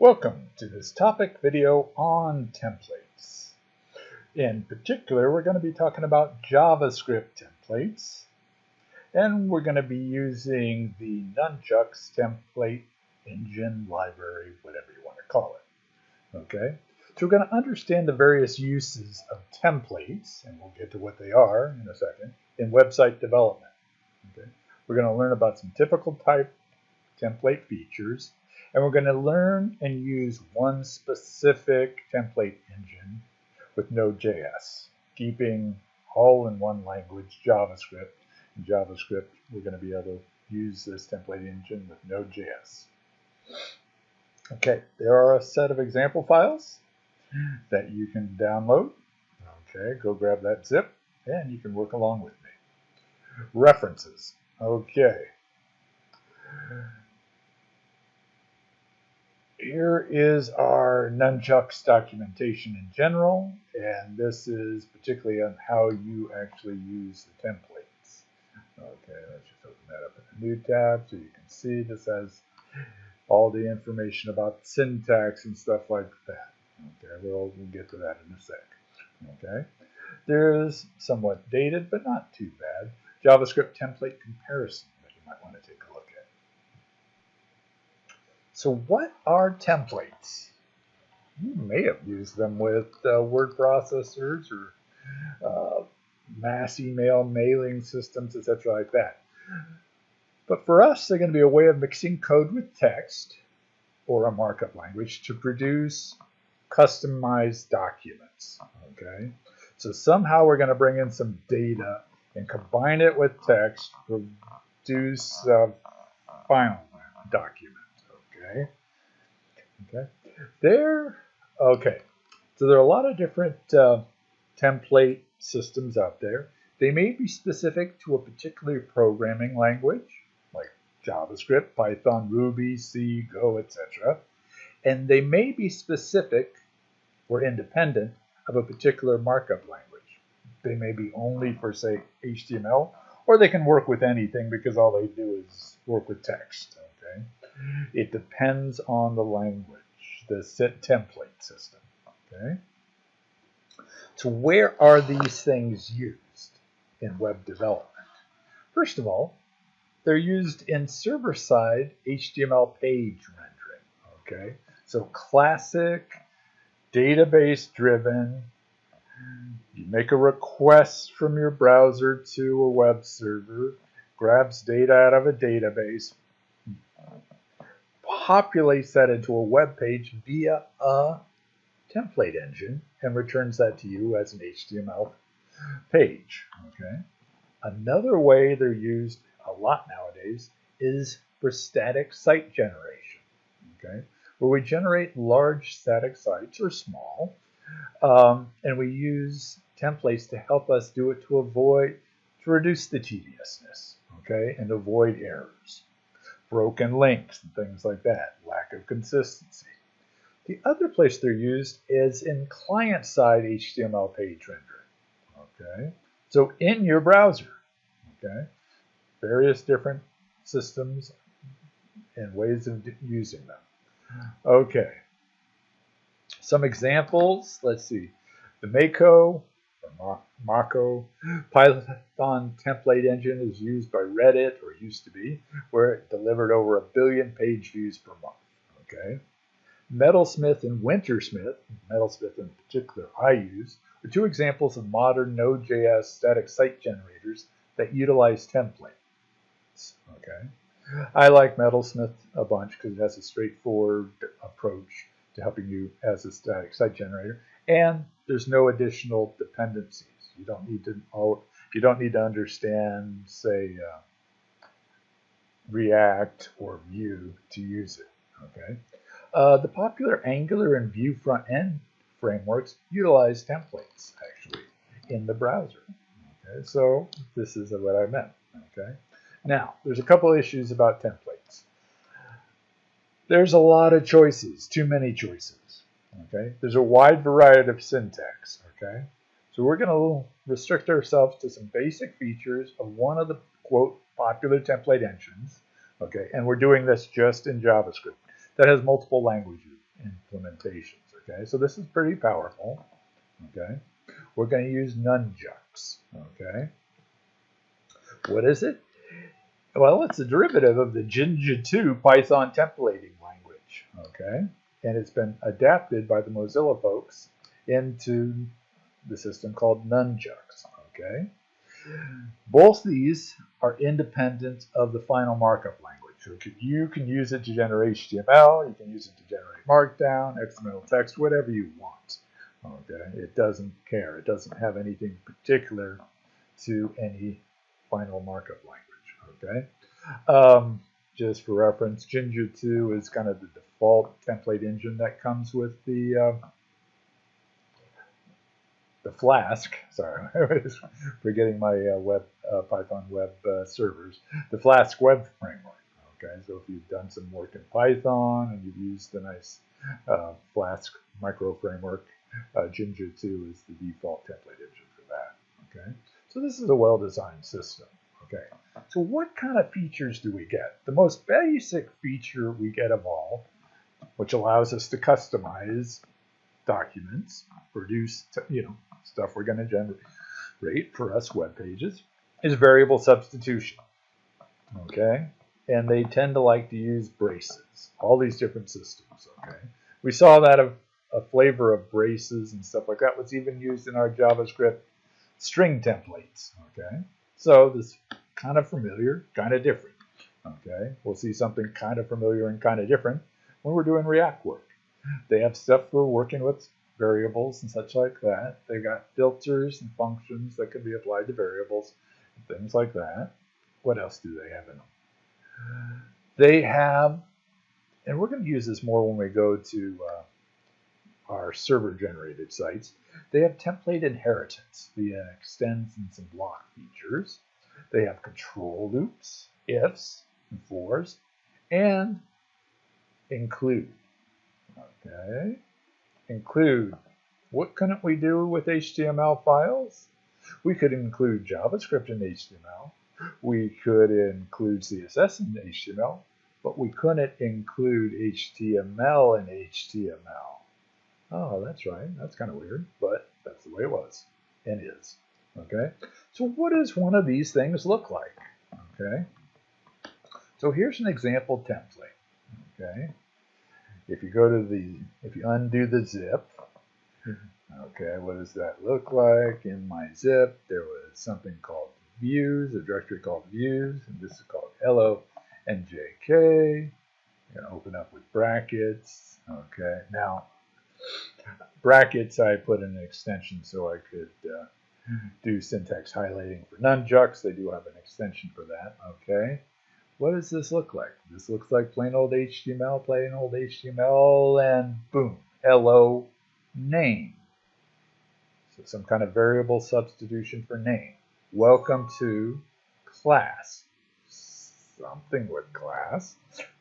Welcome to this topic video on templates. In particular, we're going to be talking about JavaScript templates, and we're going to be using the Nunjucks template engine library, whatever you want to call it. Okay, so we're going to understand the various uses of templates, and we'll get to what they are in a second, in website development. Okay, we're going to learn about some typical type template features, and we're going to learn and use one specific template engine with Node.js, keeping all in one language, JavaScript. In JavaScript, we're going to be able to use this template engine with Node.js. Okay, there are a set of example files that you can download. Okay, go grab that zip, and you can work along with me. References. Okay. Here is our Nunjucks documentation in general, and this is particularly on how you actually use the templates. Okay, let's just open that up in a new tab so you can see this has all the information about syntax and stuff like that. Okay, we'll get to that in a sec. Okay, there's somewhat dated, but not too bad, JavaScript template comparison that you might want to take a look at. So what are templates? You may have used them with word processors or mass email mailing systems, etc. like that. But for us, they're going to be a way of mixing code with text or a markup language to produce customized documents. Okay, so somehow we're going to bring in some data and combine it with text to produce a final document. Okay. So there are a lot of different template systems out there. They may be specific to a particular programming language, like JavaScript, Python, Ruby, C, Go, etc. And they may be specific or independent of a particular markup language. They may be only for, say, HTML, or they can work with anything because all they do is work with text. Okay. It depends on the language, the set template system. Okay. So where are these things used in web development? First of all, they're used in server-side HTML page rendering. Okay. So classic database-driven. You make a request from your browser to a web server, grabs data out of a database, populates that into a web page via a template engine and returns that to you as an HTML page. Okay. Another way they're used a lot nowadays is for static site generation. Okay, where we generate large static sites or small, and we use templates to help us do it to reduce the tediousness. Okay, and avoid errors, broken links, and things like that, lack of consistency. The other place they're used is in client-side HTML page rendering. Okay, so in your browser. Okay, various different systems and ways of using them. Okay, some examples. Let's see, the Mako Python template engine is used by Reddit, or used to be, where it delivered over 1 billion page views per month. Okay, Metalsmith and Wintersmith, Metalsmith in particular I use, are two examples of modern Node.js static site generators that utilize templates. Okay, I like Metalsmith a bunch because it has a straightforward approach to helping you as a static site generator, and there's no additional dependencies. You don't need to understand, say, React or Vue to use it. Okay. The popular Angular and Vue front-end frameworks utilize templates, actually, in the browser. Okay, so this is what I meant. Okay. Now, there's a couple issues about templates. There's a lot of choices, too many choices. Okay. There's a wide variety of syntax. Okay. So we're going to restrict ourselves to some basic features of one of the, quote, popular template engines. Okay. And we're doing this just in JavaScript. That has multiple languages implementations. Okay, so this is pretty powerful. Okay, we're going to use Nunjucks. Okay, what is it? Well, it's a derivative of the Jinja 2 Python templating language. Okay, and it's been adapted by the Mozilla folks into the system called Nunjucks. Okay, both these are independent of the final markup language. So you can use it to generate HTML, you can use it to generate Markdown, XML text, whatever you want. Okay, it doesn't care. It doesn't have anything particular to any final markup language. Okay, just for reference, Ginger 2 is kind of the default template engine that comes with the Flask. Sorry, I was forgetting my Python web servers. The Flask web framework. Okay, so if you've done some work in Python and you've used the nice Flask micro framework, Ginger 2 is the default template engine for that. Okay, so this is a well-designed system. Okay, so what kind of features do we get? The most basic feature we get of all, which allows us to customize documents, produce stuff we're going to generate for us web pages, is variable substitution. Okay, and they tend to like to use braces. All these different systems. Okay, we saw that a flavor of braces and stuff like that was even used in our JavaScript string templates. Okay, so this kind of familiar, kind of different. Okay, we'll see something kind of familiar and kind of different when we're doing React work. They have stuff for working with variables and such like that. They've got filters and functions that can be applied to variables and things like that. What else do they have in them? They have, and we're going to use this more when we go to our server-generated sites. They have template inheritance via extends and some block features. They have control loops, ifs, and fors, and include. Okay, include. What couldn't we do with HTML files? We could include JavaScript in HTML. We could include CSS in HTML, but we couldn't include HTML in HTML. Oh, that's right. That's kind of weird, but that's the way it was and is. Okay, so what does one of these things look like? Okay, so here's an example template. Okay, if you undo the zip, okay, what does that look like? In my zip, there was something called views, a directory called views, and this is called hello and JK. You're gonna open up with brackets. Okay, now brackets, I put in an extension so I could do syntax highlighting for Nunjucks. They do have an extension for that. Okay. What does this look like? This looks like plain old HTML, and boom, hello, name. So some kind of variable substitution for name. Welcome to class. Something with class.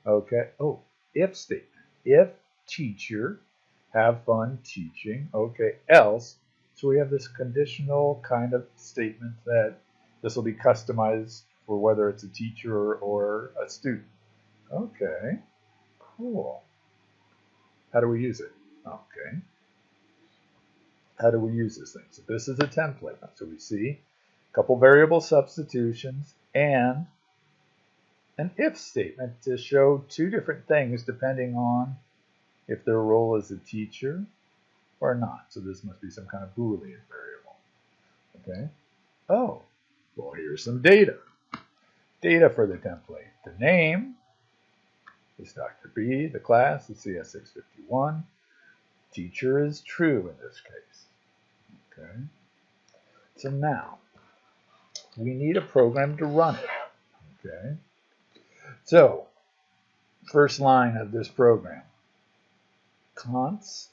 Okay. Oh, if statement. If teacher, have fun teaching. Okay. Else. So we have this conditional kind of statement that this will be customized for whether it's a teacher or a student. Okay, cool. How do we use it? Okay. How do we use this thing? So this is a template. So we see a couple variable substitutions and an if statement to show two different things depending on if their role is a teacher or not. So this must be some kind of Boolean variable. Okay. Oh, well, here's some data. Data for the template. The name is Dr. B. The class is CS651. Teacher is true in this case. Okay. So now we need a program to run it. Okay. So first line of this program. Const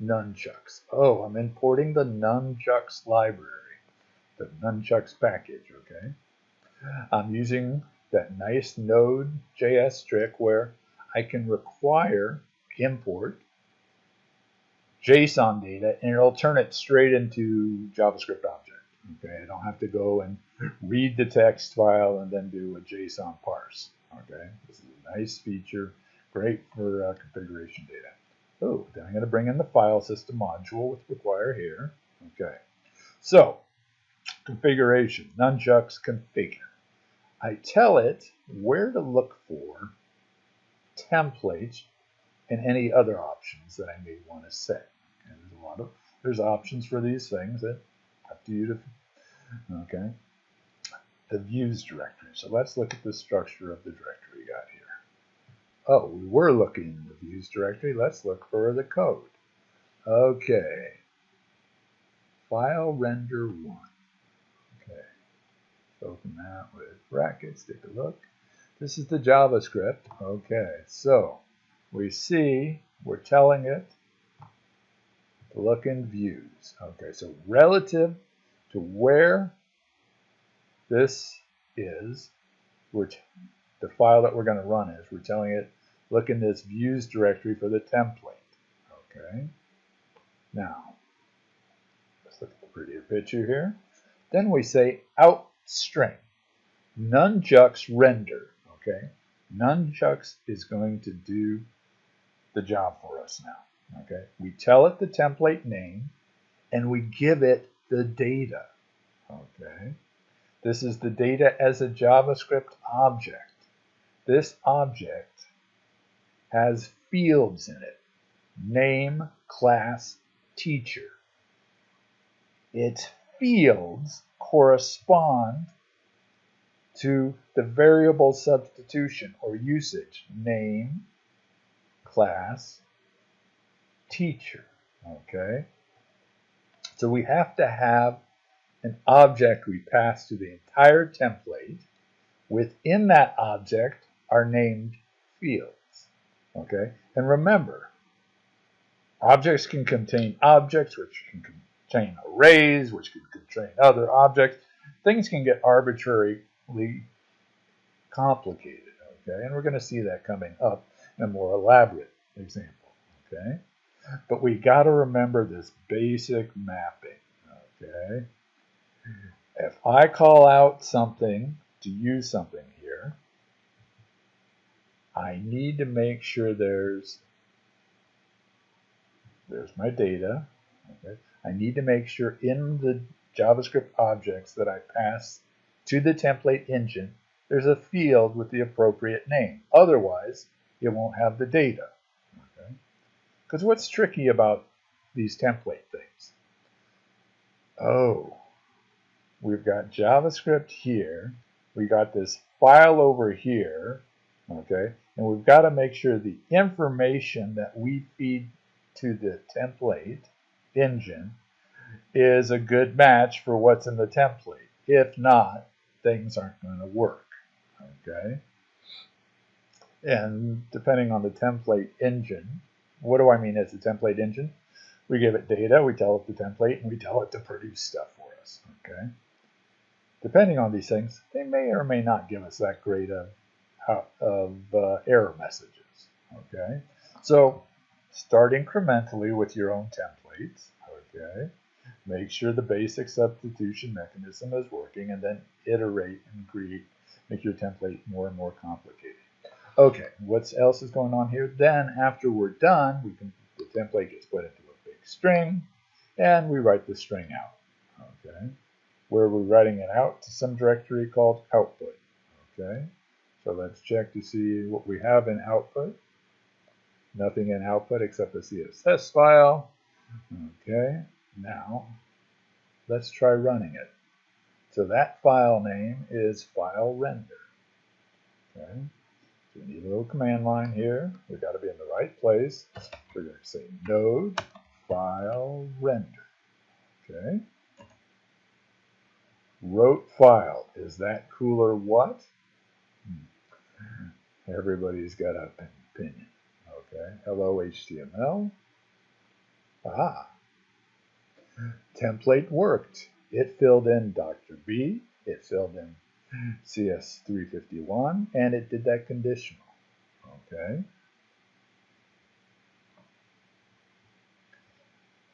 Nunjucks. Oh, I'm importing the Nunjucks library, the Nunjucks package. Okay. I'm using that nice Node.js trick where I can require import JSON data and it'll turn it straight into JavaScript object. Okay, I don't have to go and read the text file and then do a JSON parse. Okay, this is a nice feature, great for configuration data. Oh, then I'm going to bring in the file system module with require here. Okay, so configuration, nunjucks configure. I tell it where to look for templates and any other options that I may want to set. And there's options for these things that up to you to, okay. The views directory. So let's look at the structure of the directory we got here. Oh, we were looking in the views directory. Let's look for the code. Okay. File render 1. Okay. Open that with brackets. Take a look. This is the JavaScript. Okay. So we see we're telling it to look in views. Okay. So relative to where this is, the file that we're going to run is, we're telling it, look in this views directory for the template. Okay. Now, let's look at the prettier picture here. Then we say out string, nunjucks render. Okay. Nunjucks is going to do the job for us now. Okay. We tell it the template name and we give it the data. Okay. This is the data as a JavaScript object. This object has fields in it. Name, class, teacher. Its fields correspond to the variable substitution or usage. Name, class, teacher. Okay? So we have to have an object we pass to the entire template. Within that object are named fields. Okay? And remember, objects can contain objects, which can contain arrays, which can contain other objects. Things can get arbitrarily complicated. Okay? And we're going to see that coming up in a more elaborate example. Okay? But we got to remember this basic mapping. Okay? If I call out something to use something here, I need to make sure there's my data. Okay. I need to make sure in the JavaScript objects that I pass to the template engine, there's a field with the appropriate name. Otherwise, it won't have the data. Okay. Because what's tricky about these template things? Oh, we've got JavaScript here. We got this file over here. Okay. And we've got to make sure the information that we feed to the template engine is a good match for what's in the template. If not, things aren't going to work. Okay. And depending on the template engine, what do I mean as a template engine? We give it data, we tell it the template, and we tell it to produce stuff for us. Okay. Depending on these things, they may or may not give us that great of error messages. Okay. So start incrementally with your own templates. Okay. Make sure the basic substitution mechanism is working, and then iterate and make your template more and more complicated. Okay, what else is going on here? Then after we're done, the template gets put into a big string, and we write the string out. Okay, where we're writing it out to some directory called output. Okay, so let's check to see what we have in output. Nothing in output except the CSS file. Okay, now let's try running it. So that file name is file render. Okay, so we need a little command line here. We've got to be in the right place. We're going to say node file render. Okay, wrote file. Is that cool or what? Everybody's got an opinion. Okay, hello HTML. Aha. Template worked. It filled in Dr. B, it filled in CS351, and it did that conditional. Okay.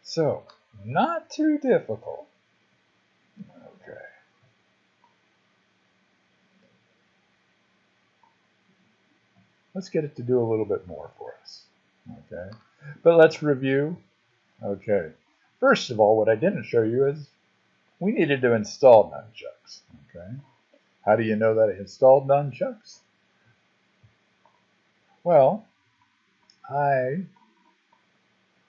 So, not too difficult. Okay. Let's get it to do a little bit more for us. Okay. But let's review. Okay. First of all, what I didn't show you is we needed to install Nunjucks. Okay. How do you know that I installed Nunjucks? Well, I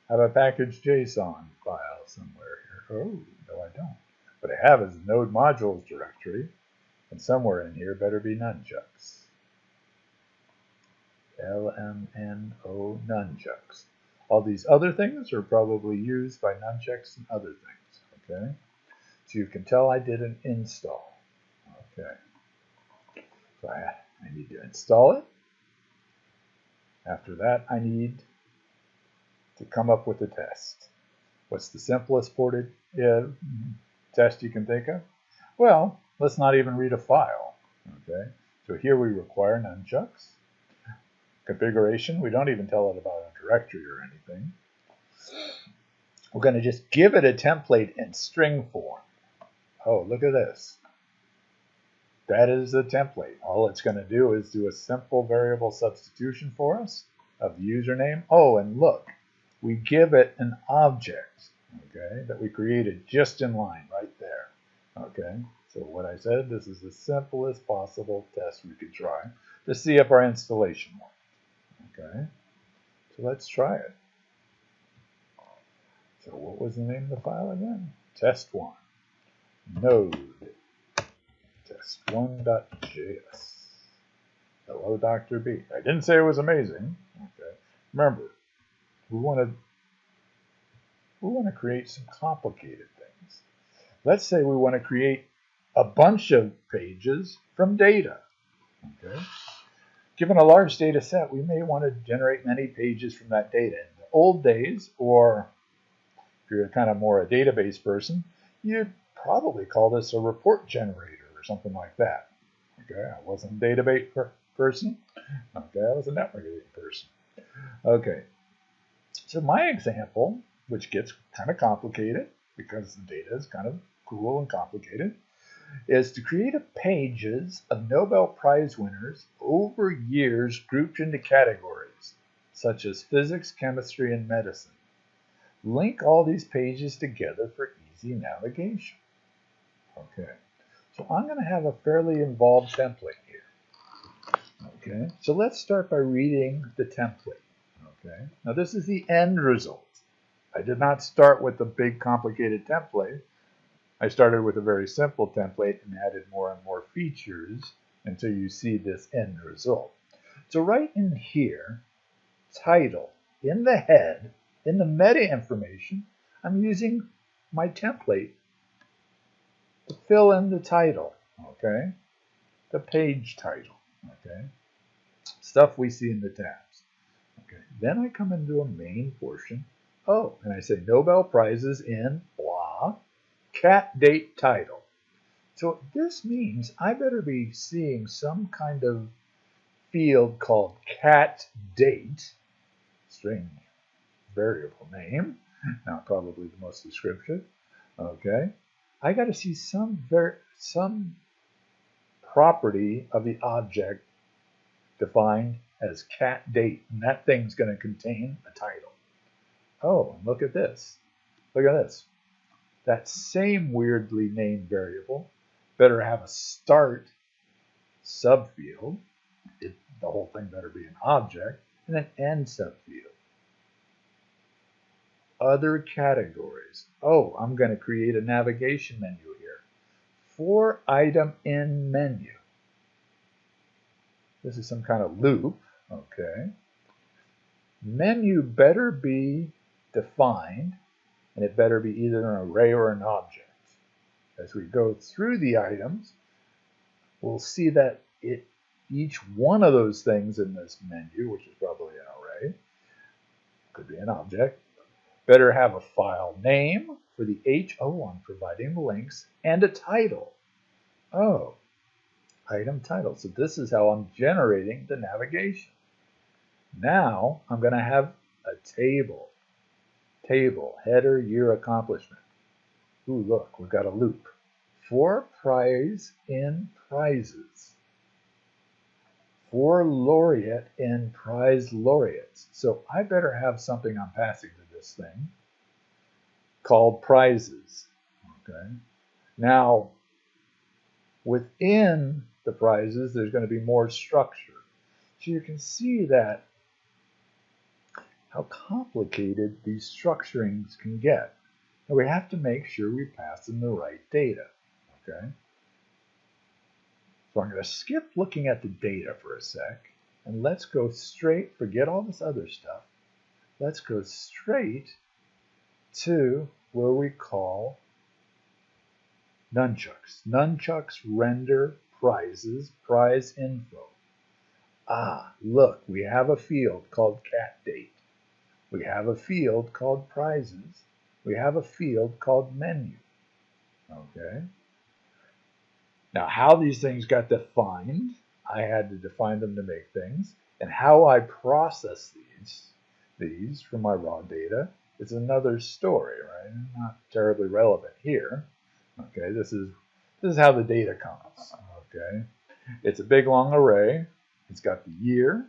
have a package JSON file somewhere here. Oh, no, I don't. What I have is a node modules directory, and somewhere in here better be Nunjucks. LMNO Nunjucks. All these other things are probably used by Nunjucks and other things. Okay, so you can tell I did an install. Okay, so I need to install it. After that, I need to come up with a test. What's the simplest ported test you can think of? Well, let's not even read a file. Okay, so here we require Nunjucks. Configuration, we don't even tell it about a directory or anything. We're going to just give it a template in string form. Oh, look at this. That is the template. All it's going to do is do a simple variable substitution for us of the username. Oh, and look, we give it an object, okay, that we created just in line right there. Okay, so what I said, this is the simplest possible test we could try to see if our installation works. Okay, so let's try it. So what was the name of the file again? Test1. Node. Test1.js. Hello, Dr. B. I didn't say it was amazing. Okay. Remember, we want to create some complicated things. Let's say we want to create a bunch of pages from data. Okay. Given a large data set, we may want to generate many pages from that data. In the old days, or if you're kind of more a database person, you'd probably call this a report generator or something like that. Okay, I wasn't a database person. Okay, I was a networking person. Okay, so my example, which gets kind of complicated because the data is kind of cool and complicated, is to create pages of Nobel Prize winners over years grouped into categories, such as physics, chemistry, and medicine. Link all these pages together for easy navigation. Okay, so I'm going to have a fairly involved template here. Okay, so let's start by reading the template. Okay, now this is the end result. I did not start with a big complicated template. I started with a very simple template and added more and more features until you see this end result. So right in here, title, in the head, in the meta information, I'm using my template to fill in the title, okay? The page title, okay? Stuff we see in the tabs. Okay. Then I come into a main portion. Oh, and I say Nobel Prizes in blah, cat date title. So this means I better be seeing some kind of field called cat date, strange variable name, not probably the most descriptive. Okay, I got to see some property of the object defined as cat date, and that thing's going to contain a title. Oh, and look at this. Look at this. That same weirdly named variable better have a start subfield. The whole thing better be an object, and an end subfield. Other categories. Oh, I'm going to create a navigation menu here. For item in menu. This is some kind of loop. Okay. Menu better be defined, and it better be either an array or an object. As we go through the items, we'll see that each one of those things in this menu, which is probably an array, could be an object, better have a file name for the HO I'm providing the links, and a title. Oh, item title. So this is how I'm generating the navigation. Now I'm going to have a table. Table, header, year, accomplishment. Ooh, look, we've got a loop. For prize in prizes. for laureate and prize laureates. So I better have something I'm passing to this thing called prizes. Okay. Now, within the prizes, there's going to be more structure. So you can see that how complicated these structurings can get. And we have to make sure we pass in the right data. Okay. So I'm going to skip looking at the data for a sec, and let's go straight, forget all this other stuff. Let's go straight to where we call Nunjucks. Nunjucks render prizes, prize info. Ah, look, we have a field called cat date. We have a field called prizes. We have a field called menu. Okay. Now, how these things got defined, I had to define them to make things, and how I process these from my raw data is another story, right? Not terribly relevant here. Okay, this is how the data comes. Okay, it's a big long array. It's got the year.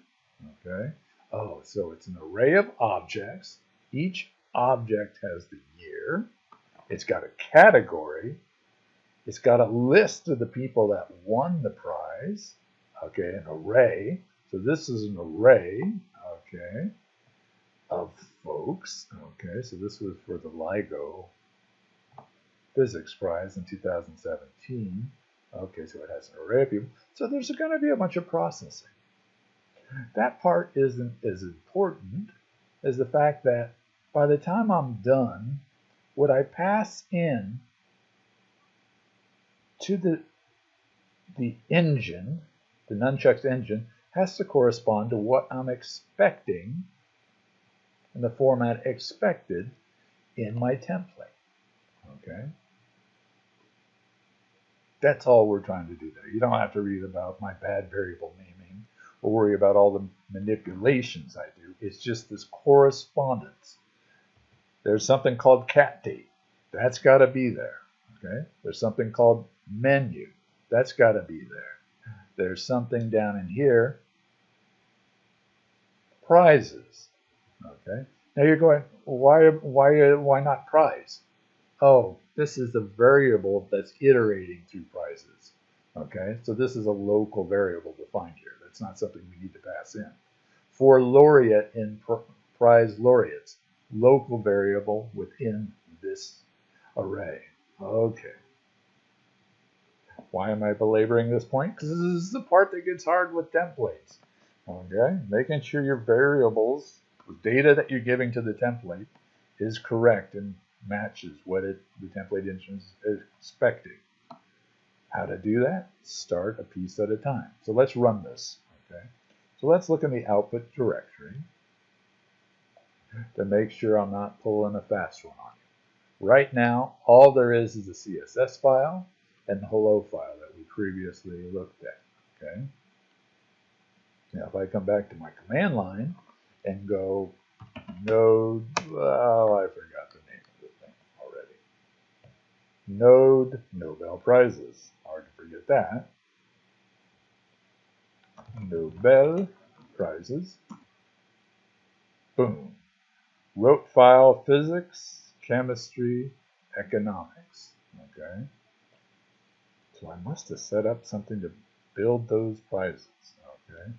Okay. Oh, so it's an array of objects. Each object has the year. It's got a category. It's got a list of the people that won the prize. Okay, an array. So this is an array. Okay, of folks. Okay, so this was for the LIGO Physics Prize in 2017. Okay, so it has an array of people. So there's going to be a bunch of processing. That part isn't as important as the fact that by the time I'm done, what I pass in to the engine, the Nunchucks engine, has to correspond to what I'm expecting in the format expected in my template. Okay? That's all we're trying to do there. You don't have to read about my bad variable naming or worry about all the manipulations I do. It's just this correspondence. There's something called cat date. That's got to be there. Okay? There's something called menu. That's got to be there. There's something down in here, prizes. Okay? Now you're going, why not prize? Oh, this is a variable that's iterating through prizes. Okay, so this is a local variable defined here. That's not something we need to pass in. For laureate in prize laureates, local variable within this array. Okay. Why am I belaboring this point? Because this is the part that gets hard with templates. Okay, making sure your variables, the data that you're giving to the template, is correct and matches what the template engine is expecting. How to do that? Start a piece at a time. So let's run this. Okay. So let's look in the output directory to make sure I'm not pulling a fast one on you. Right now, all there is a CSS file and the hello file that we previously looked at. Okay. Now, if I come back to my command line and go node, well, I forgot the name of the thing already. Node Nobel Prizes. Hard to forget that. Nobel Prizes. Boom. Wrote file physics, chemistry, economics. Okay. So I must have set up something to build those prizes. Okay.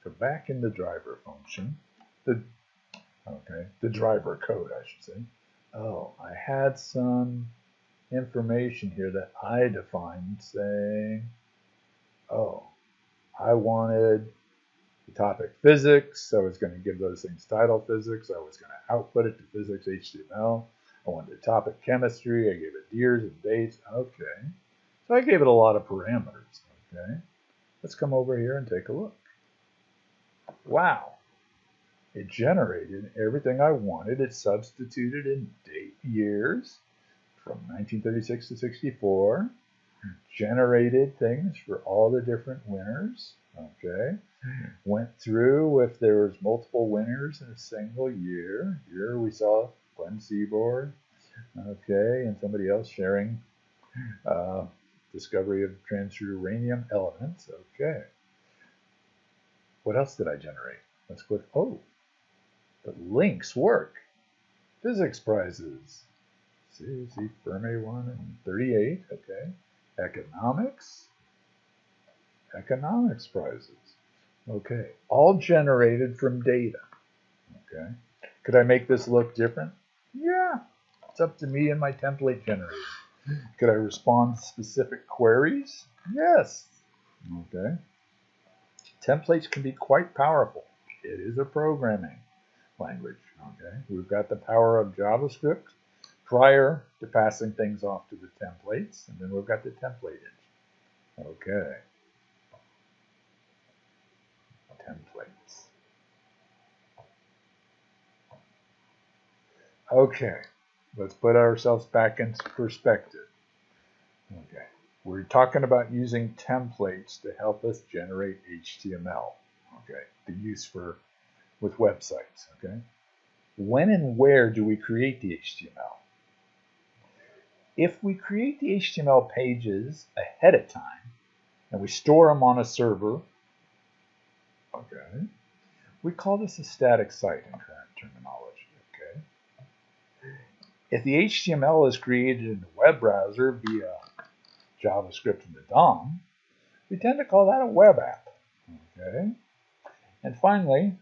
So back in the driver function, the driver code, I should say. Oh, I had some information here that I defined saying, oh, I wanted the topic physics. I was going to give those things title physics. I was going to output it to physics HTML. I wanted the topic chemistry. I gave it years and dates. Okay. So I gave it a lot of parameters. Okay. Let's come over here and take a look. Wow. It generated everything I wanted. It substituted in date years from 1936 to 64. Generated things for all the different winners. Okay. Went through if there was multiple winners in a single year. Here we saw Glenn Seaborg. Okay. And somebody else sharing discovery of transuranium elements. Okay. What else did I generate? Let's click, oh, the links work. Physics prizes. See, Fermi 1 and 38, okay. Economics prizes. Okay, all generated from data. Okay, could I make this look different? Yeah, it's up to me and my template generator. Could I respond to specific queries? Yes. Okay. Templates can be quite powerful. It is a programming language. Okay, we've got the power of JavaScript prior to passing things off to the templates, and then we've got the template engine. Okay. Templates. Okay, let's put ourselves back into perspective. Okay, we're talking about using templates to help us generate HTML. Okay, the use with websites. Okay, when and where do we create the HTML? If we create the HTML pages ahead of time and we store them on a server, okay, we call this a static site in current terminology. Okay. If the HTML is created in the web browser via JavaScript in the DOM, we tend to call that a web app. Okay. And finally,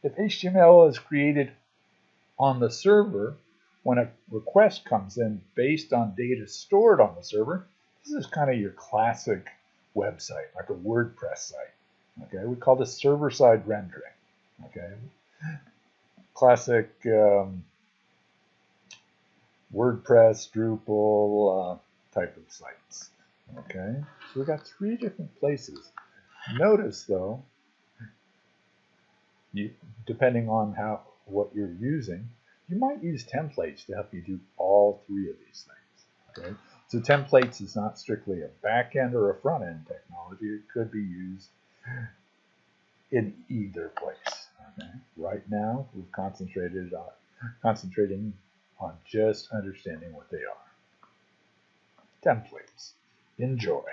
if HTML is created on the server when a request comes in based on data stored on the server, this is kind of your classic website, like a WordPress site. Okay, we call this server-side rendering. Okay, classic WordPress, Drupal type of sites. Okay, so we've got 3 different places. Notice though, depending on what you're using, you might use templates to help you do all 3 of these things. Okay, so templates is not strictly a back-end or a front-end technology. It could be used in either place. Okay, right now we've concentrating on just understanding what they are. Templates. Enjoy.